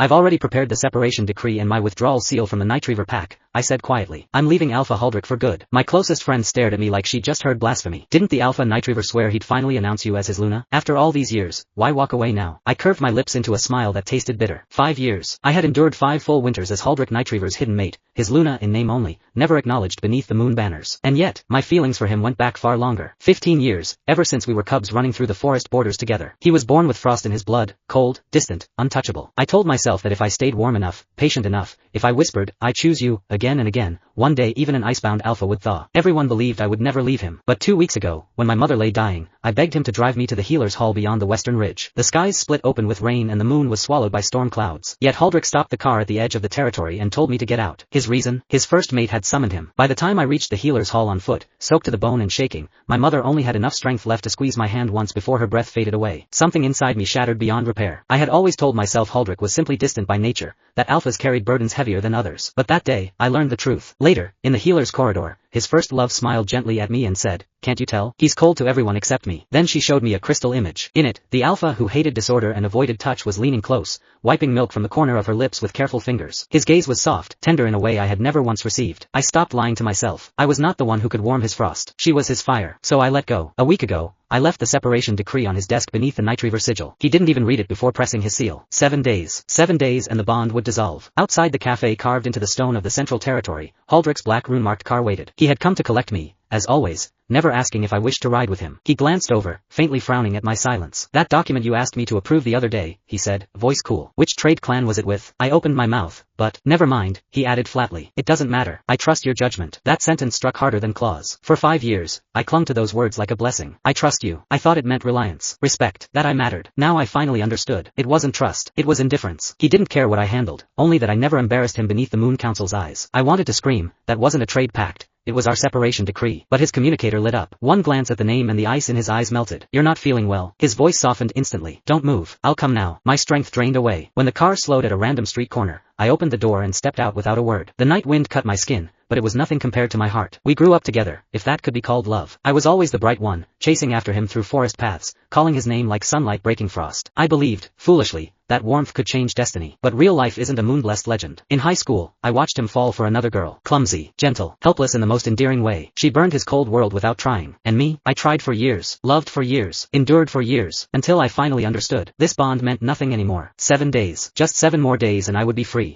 I've already prepared the separation decree and my withdrawal seal from the Nightreaver pack, I said quietly. I'm leaving Alpha Huldrych for good. My closest friend stared at me like she'd just heard blasphemy. Didn't the Alpha Nightreaver swear he'd finally announce you as his Luna? After all these years, why walk away now? I curved my lips into a smile that tasted bitter. 5 years. I had endured 5 full winters as Huldrych Nightreaver's hidden mate, his Luna in name only, never acknowledged beneath the moon banners. And yet, my feelings for him went back far longer. 15 years, ever since we were cubs running through the forest borders together. He was born with frost in his blood, cold, distant, untouchable. I told myself that if I stayed warm enough, patient enough, if I whispered, I choose you, again and again, one day even an icebound Alpha would thaw. Everyone believed I would never leave him. But 2 weeks ago, when my mother lay dying, I begged him to drive me to the healer's hall beyond the western ridge. The skies split open with rain and the moon was swallowed by storm clouds. Yet Huldrych stopped the car at the edge of the territory and told me to get out. His reason? His first mate had summoned him. By the time I reached the healer's hall on foot, soaked to the bone and shaking, my mother only had enough strength left to squeeze my hand once before her breath faded away. Something inside me shattered beyond repair. I had always told myself Huldrych was simply distant by nature, that alphas carried burdens heavier than others. But that day, I learned the truth. Later, in the healer's corridor, his first love smiled gently at me and said, "Can't you tell? He's cold to everyone except me." Then she showed me a crystal image. In it, the alpha who hated disorder and avoided touch was leaning close, wiping milk from the corner of her lips with careful fingers. His gaze was soft, tender in a way I had never once received. I stopped lying to myself. I was not the one who could warm his frost. She was his fire. So I let go. A week ago, I left the separation decree on his desk beneath the Nightreaver sigil. He didn't even read it before pressing his seal. 7 days. 7 days and the bond would dissolve. Outside the cafe carved into the stone of the Central Territory, Huldrich's black rune-marked car waited. He had come to collect me, as always, never asking if I wished to ride with him. He glanced over, faintly frowning at my silence. "That document you asked me to approve the other day," he said, voice cool. "Which trade clan was it with?" I opened my mouth, but, "Never mind," he added flatly. "It doesn't matter. I trust your judgment." That sentence struck harder than claws. For 5 years, I clung to those words like a blessing. I trust you. I thought it meant reliance, respect, that I mattered. Now I finally understood. It wasn't trust. It was indifference. He didn't care what I handled, only that I never embarrassed him beneath the Moon Council's eyes. I wanted to scream, that wasn't a trade pact. It was our separation decree. But his communicator lit up. One glance at the name and the ice in his eyes melted. "You're not feeling well." His voice softened instantly. "Don't move. I'll come now." My strength drained away. When the car slowed at a random street corner, I opened the door and stepped out without a word. The night wind cut my skin, but it was nothing compared to my heart. We grew up together, if that could be called love. I was always the bright one, chasing after him through forest paths, calling his name like sunlight breaking frost. I believed, foolishly, that warmth could change destiny. But real life isn't a moon-blessed legend. In high school, I watched him fall for another girl. Clumsy, gentle, helpless in the most endearing way. She burned his cold world without trying. And me? I tried for years, loved for years, endured for years, until I finally understood. This bond meant nothing anymore. 7 days. Just 7 more days and I would be free.